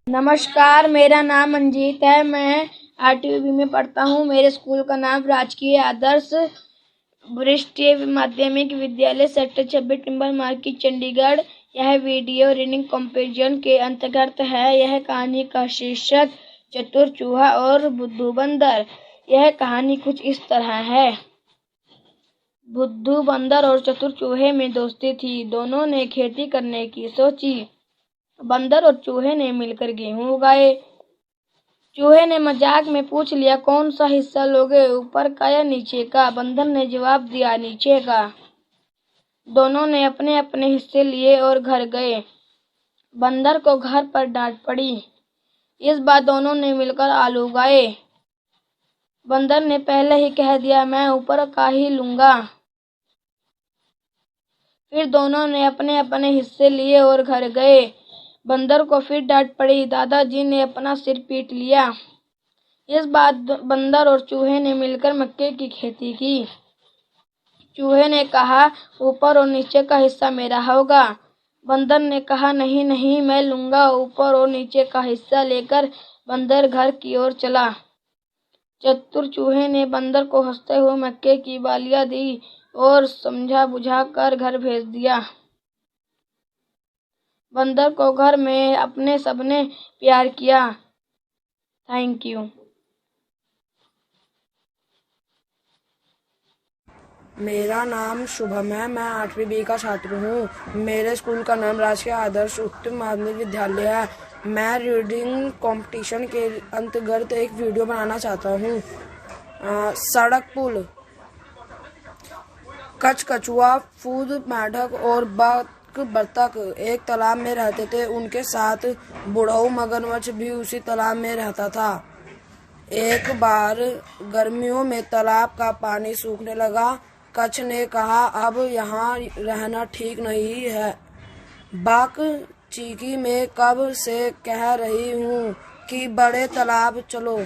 नमस्कार, मेरा नाम मंजीत है। मैं आठवीं में पढ़ता हूँ। मेरे स्कूल का नाम राजकीय आदर्श वरिष्ठ माध्यमिक विद्यालय सेक्टर 26 टिम्बर मार्केट चंडीगढ़। यह वीडियो रीडिंग कंपैरिजन के अंतर्गत है। यह कहानी का शीर्षक चतुर चूहा और बुद्धू बंदर। यह कहानी कुछ इस तरह है। बुद्धू बंदर और चतुर चूहे में दोस्ती थी। दोनों ने खेती करने की सोची। बंदर और चूहे ने मिलकर गेहूं उगाए। चूहे ने मजाक में पूछ लिया, कौन सा हिस्सा लोगे, ऊपर का या नीचे का? बंदर ने जवाब दिया, नीचे का। दोनों ने अपने अपने हिस्से लिए और घर गए। बंदर को घर पर डांट पड़ी। इस बार दोनों ने मिलकर आलू उगाए। बंदर ने पहले ही कह दिया, मैं ऊपर का ही लूंगा। फिर दोनों ने अपने अपने हिस्से लिए और घर गए। बंदर को फिर डांट पड़ी। दादाजी ने अपना सिर पीट लिया। इस बार बंदर और चूहे ने मिलकर मक्के की खेती की। चूहे ने कहा, ऊपर और नीचे का हिस्सा मेरा होगा। बंदर ने कहा, नहीं नहीं, मैं लूंगा। ऊपर और नीचे का हिस्सा लेकर बंदर घर की ओर चला। चतुर चूहे ने बंदर को हंसते हुए मक्के की बालियां दी और समझा बुझा कर घर भेज दिया। बंदर को घर में अपने सबने प्यार किया। Thank you. मेरा नाम शुभम है। मैं 8वीं बी का छात्र हूँ। मेरे स्कूल का नाम राजकीय आदर्श उच्च माध्यमिक विद्यालय है। मैं रीडिंग कंपटीशन के अंतर्गत एक वीडियो बनाना चाहता हूँ। सड़क पुल। कछ कछुआ, फूद मेंढक और बतख एक तालाब में रहते थे। उनके साथ बुढ़ऊ मगरमच्छ भी उसी तालाब में रहता था। एक बार गर्मियों में तालाब का पानी सूखने लगा। कच्छ ने कहा, अब यहाँ रहना ठीक नहीं है। बक चीखी, मैं कब से कह रही हूँ कि बड़े तालाब चलो।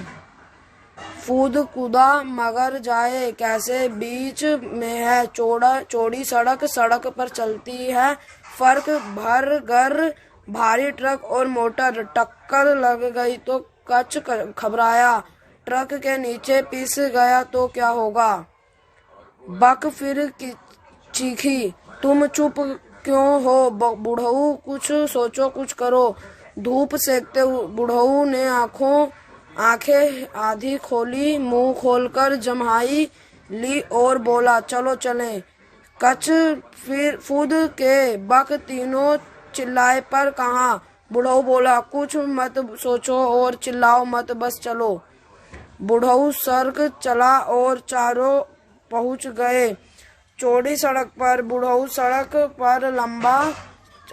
फूद कूदा, मगर जाए कैसे, बीच में है चौड़ी सड़क, सड़क पर चलती है फर्क भर गर भारी ट्रक और मोटर। टक्कर लग गई तो कच्छ घबराया, ट्रक के नीचे पिस गया तो क्या होगा। बक फिर चीखी, तुम चुप क्यों हो बुढ़ऊ, कुछ सोचो, कुछ करो। धूप सेकते बुढ़ऊ ने आंखें आधी खोली, मुंह खोलकर जम्हाई ली और बोला, चलो चलें। कच्छ फिर फूद के बक तीनों चिल्लाए, पर कहाँ। बुढ़ऊ बोला, कुछ मत सोचो और चिल्लाओ मत, बस चलो। बुढ़ऊ सड़क चला और चारों पहुंच गए चौड़ी सड़क पर। बुढ़ऊ सड़क पर लंबा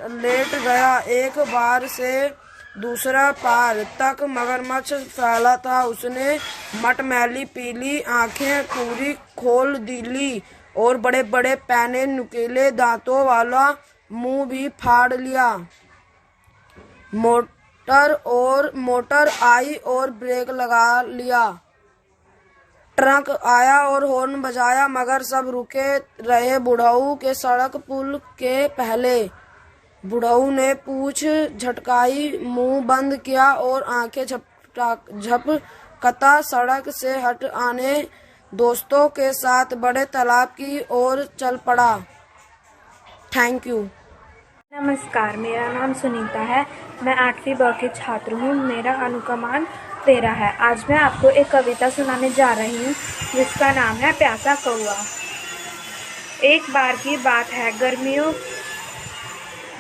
लेट गया। एक बार से दूसरा पार तक मगरमच्छ फैला था। उसने मटमैली पीली आंखें पूरी खोल ली और बड़े बड़े पैने नुकीले दांतों वाला मुंह भी फाड़ लिया। मोटर आई और ब्रेक लगा लिया। ट्रक आया और हॉर्न बजाया, मगर सब रुके रहे बुढ़ऊ के सड़क पुल के पहले। बुढ़ऊ ने पूंछ झटकाई, मुंह बंद किया और आंखें झपकता सड़क से हट आने दोस्तों के साथ बड़े तालाब की ओर चल पड़ा। Thank you. नमस्कार, मेरा नाम सुनीता है। मैं 8वीं ब की छात्र हूँ। मेरा अनुक्रमांक 13 है। आज मैं आपको एक कविता सुनाने जा रही हूँ जिसका नाम है प्यासा कौआ। एक बार की बात है,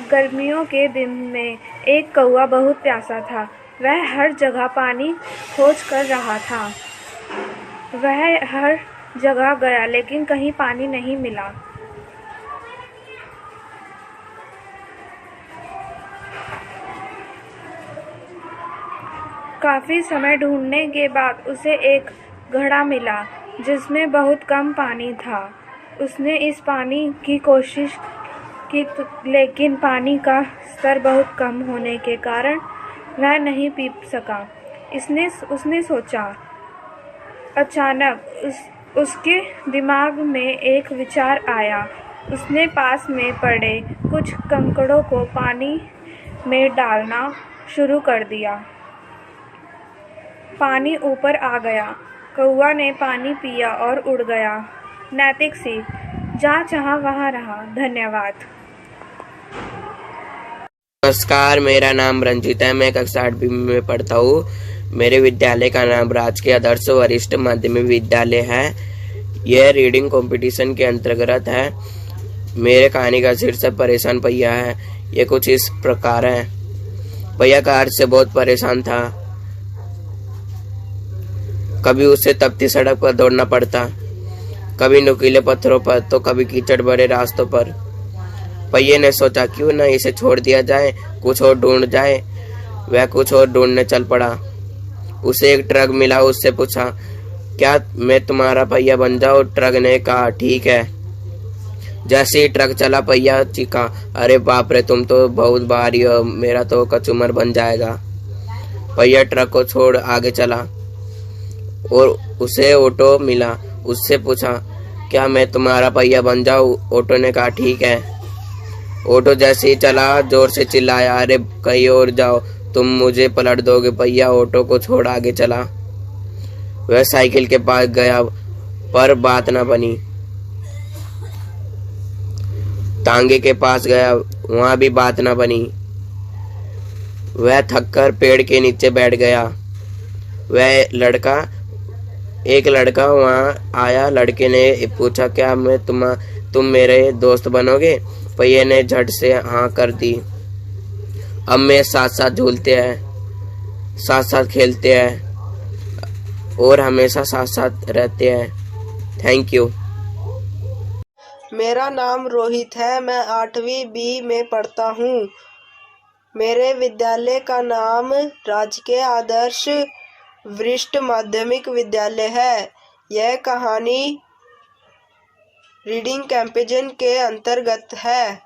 गर्मियों के दिन में एक कौआ बहुत प्यासा था। वह हर जगह पानी खोज कर रहा था। वह हर जगह गया लेकिन कहीं पानी नहीं मिला। काफ़ी समय ढूंढने के बाद उसे एक घड़ा मिला जिसमें बहुत कम पानी था। उसने इस पानी की कोशिश की लेकिन पानी का स्तर बहुत कम होने के कारण वह नहीं पी सका। उसने सोचा। अचानक उसके दिमाग में एक विचार आया। उसने पास में पड़े कुछ कंकड़ों को पानी में डालना शुरू कर दिया। पानी ऊपर आ गया। कौवा ने पानी पिया और उड़ गया। नैतिक सीख, जहाँ चाहा वहाँ रहा। धन्यवाद। नमस्कार, मेरा नाम रंजित है। मैं कक्षा 8वीं में पढ़ता हूँ। मेरे विद्यालय का नाम राजकीय आदर्श वरिष्ठ माध्यमिक विद्यालय है। यह रीडिंग कंपटीशन के अंतर्गत है। मेरे कहानी का शीर्षक परेशान पहिया है। ये कुछ इस प्रकार है। पहिया कार से बहुत परेशान था। कभी उसे तपती सड़क पर दौड़ना पड़ता, कभी नुकीले पत्थरों पर, तो कभी कीचड़ भरे रास्तों पर। पहिए ने सोचा, क्यों न इसे छोड़ दिया जाए, कुछ और ढूंढ जाए। वह कुछ और ढूंढने चल पड़ा। उसे एक ट्रक मिला। उससे पूछा, क्या मैं तुम्हारा पहिया बन जाऊं? ट्रक ने कहा, ठीक है। जैसे ही ट्रक चला, पहिया चीखा, अरे बाप रे, तुम तो बहुत भारी हो, मेरा तो कचूमर बन जाएगा। पहिया ट्रक को छोड़ आगे चला और उसे ऑटो मिला। उससे पूछा, क्या मैं तुम्हारा पहिया बन जाऊं? ऑटो ने कहा, ठीक है। ऑटो जैसे ही चला, जोर से चिल्लाया, अरे कहीं और जाओ, तुम मुझे पलट दोगे। पहिया ऑटो को छोड़ आगे चला। वह साइकिल के पास गया, पर बात न बनी। तांगे के पास गया, वहां भी बात न बनी। वह थककर पेड़ के नीचे बैठ गया। एक लड़का वहां आया। लड़के ने पूछा, क्या मैं तुम मेरे दोस्त बनोगे? पहिए ने झट से हाँ कर दी। अब मैं साथ साथ झूलते हैं, साथ साथ खेलते हैं और हमेशा साथ साथ रहते हैं। Thank you. मेरा नाम रोहित है। मैं 8वीं बी में पढ़ता हूँ। मेरे विद्यालय का नाम राजकीय आदर्श वरिष्ठ माध्यमिक विद्यालय है। यह कहानी रीडिंग कैंपेन के अंतर्गत है।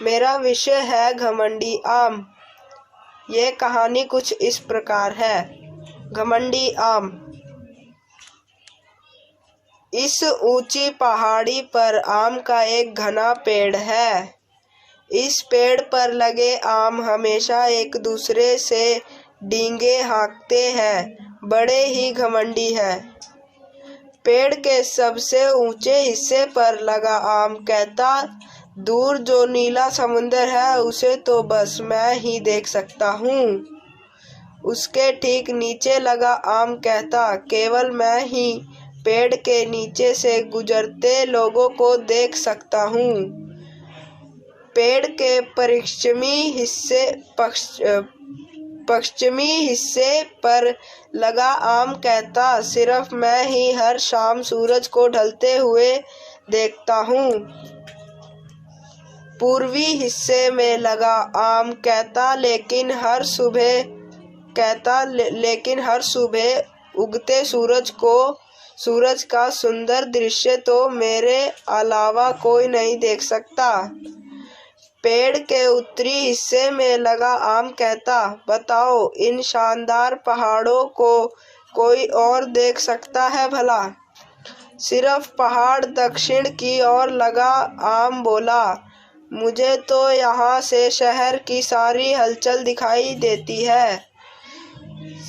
मेरा विषय है घमंडी आम। यह कहानी कुछ इस प्रकार है। घमंडी आम। इस ऊंची पहाड़ी पर आम का एक घना पेड़ है। इस पेड़ पर लगे आम हमेशा एक दूसरे से डींगे हाँकते हैं। बड़े ही घमंडी हैं। पेड़ के सबसे ऊंचे हिस्से पर लगा आम कहता, दूर जो नीला समुंदर है उसे तो बस मैं ही देख सकता हूँ। उसके ठीक नीचे लगा आम कहता, केवल मैं ही पेड़ के नीचे से गुजरते लोगों को देख सकता हूँ। पेड़ के पश्चिमी हिस्से पर लगा आम कहता, सिर्फ मैं ही हर शाम सूरज को ढलते हुए देखता हूँ। पूर्वी हिस्से में लगा आम कहता, लेकिन हर सुबह उगते सूरज का सुंदर दृश्य तो मेरे अलावा कोई नहीं देख सकता। पेड़ के उत्तरी हिस्से में लगा आम कहता, बताओ, इन शानदार पहाड़ों को कोई और देख सकता है भला? सिर्फ पहाड़ दक्षिण की ओर लगा आम बोला, मुझे तो यहाँ से शहर की सारी हलचल दिखाई देती है।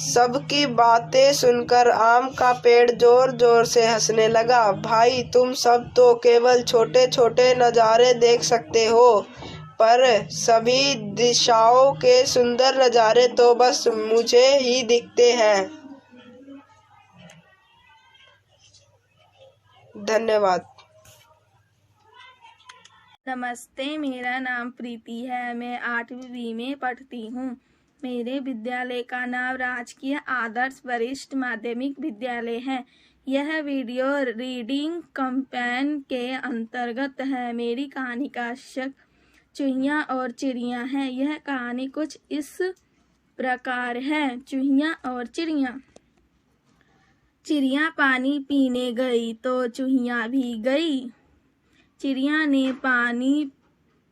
सबकी बातें सुनकर आम का पेड़ जोर जोर से हंसने लगा। भाई, तुम सब तो केवल छोटे छोटे नज़ारे देख सकते हो, पर सभी दिशाओं के सुंदर नज़ारे तो बस मुझे ही दिखते हैं। धन्यवाद। नमस्ते, मेरा नाम प्रीति है। मैं 8वीं बी में पढ़ती हूँ। मेरे विद्यालय का नाम राजकीय आदर्श वरिष्ठ माध्यमिक विद्यालय है। यह वीडियो रीडिंग कैंपेन के अंतर्गत है। मेरी कहानी का शीर्षक चूहियाँ और चिड़िया है। यह कहानी कुछ इस प्रकार है। चूहियाँ और चिड़िया। चिड़िया पानी पीने गई तो चूहियाँ भी गई। चिड़िया ने पानी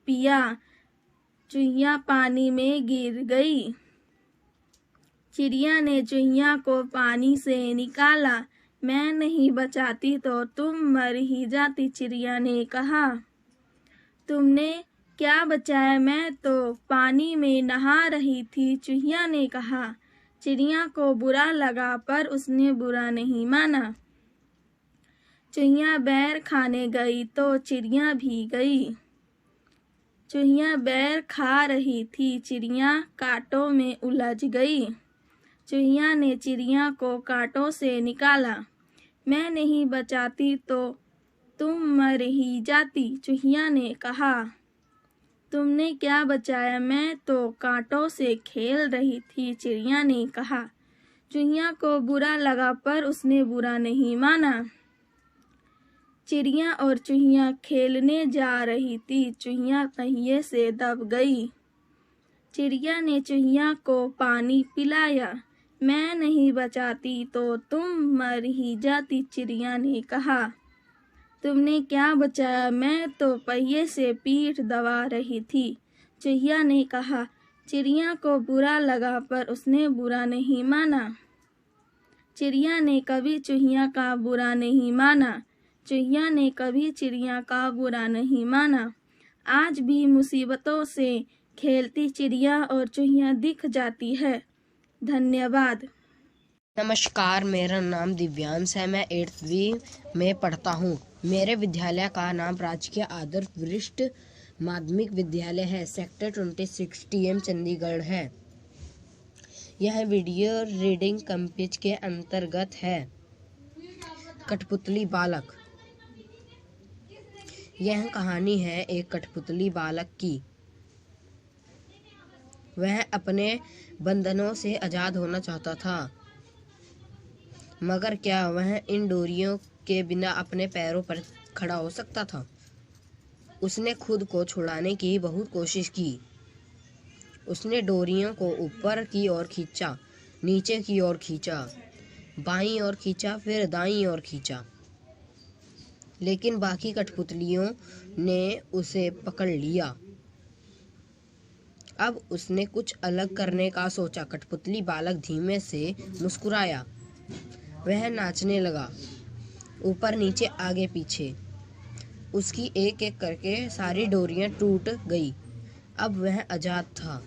पिया, चूहिया पानी में गिर गई। चिड़िया ने चूहिया को पानी से निकाला। मैं नहीं बचाती तो तुम मर ही जाती, चिड़िया ने कहा। तुमने क्या बचाया, मैं तो पानी में नहा रही थी, चूहिया ने कहा। चिड़िया को बुरा लगा पर उसने बुरा नहीं माना। चूहिया बैर खाने गई तो चिड़िया भी गई। चूहिया बैर खा रही थी, चिड़िया कांटों में उलझ गई। चूहिया ने चिड़िया को कांटों से निकाला। मैं नहीं बचाती तो तुम मर ही जाती, चूहिया ने कहा। तुमने क्या बचाया, मैं तो कांटों से खेल रही थी, चिड़िया ने कहा। चूहिया को बुरा लगा पर उसने बुरा नहीं माना। चिड़िया और चूहिया खेलने जा रही थी, चूहिया पहिए से दब गई। चिड़िया ने चूहिया को पानी पिलाया। मैं नहीं बचाती तो तुम मर ही जाती, चिड़िया ने कहा। तुमने क्या बचाया, मैं तो पहिए से पीठ दबा रही थी, चूहिया ने कहा। चिड़िया को बुरा लगा पर उसने बुरा नहीं माना। चिड़िया ने कभी चूहिया का बुरा नहीं माना। चूहिया ने कभी चिड़िया का बुरा नहीं माना। आज भी मुसीबतों से खेलती चिड़िया और चूहिया दिख जाती है। धन्यवाद। नमस्कार, मेरा नाम दिव्यांश है। मैं 8वीं में पढ़ता हूँ। मेरे विद्यालय का नाम राजकीय आदर्श वरिष्ठ माध्यमिक विद्यालय है, सेक्टर 26 TM चंडीगढ़ है। यह वीडियो रीडिंग कंपेज के अंतर्गत है। कठपुतली बालक। यह कहानी है एक कठपुतली बालक की। वह अपने बंधनों से आजाद होना चाहता था, मगर क्या वह इन डोरियों के बिना अपने पैरों पर खड़ा हो सकता था? उसने खुद को छुड़ाने की बहुत कोशिश की। उसने डोरियों को ऊपर की ओर खींचा, नीचे की ओर खींचा, बाईं ओर खींचा, फिर दाईं ओर खींचा, लेकिन बाकी कठपुतलियों ने उसे पकड़ लिया। अब उसने कुछ अलग करने का सोचा। कठपुतली बालक धीमे से मुस्कुराया। वह नाचने लगा, ऊपर नीचे आगे पीछे। उसकी एक एक करके सारी डोरियां टूट गई। अब वह आजाद था।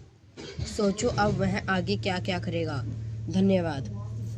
सोचो अब वह आगे क्या क्या करेगा। धन्यवाद।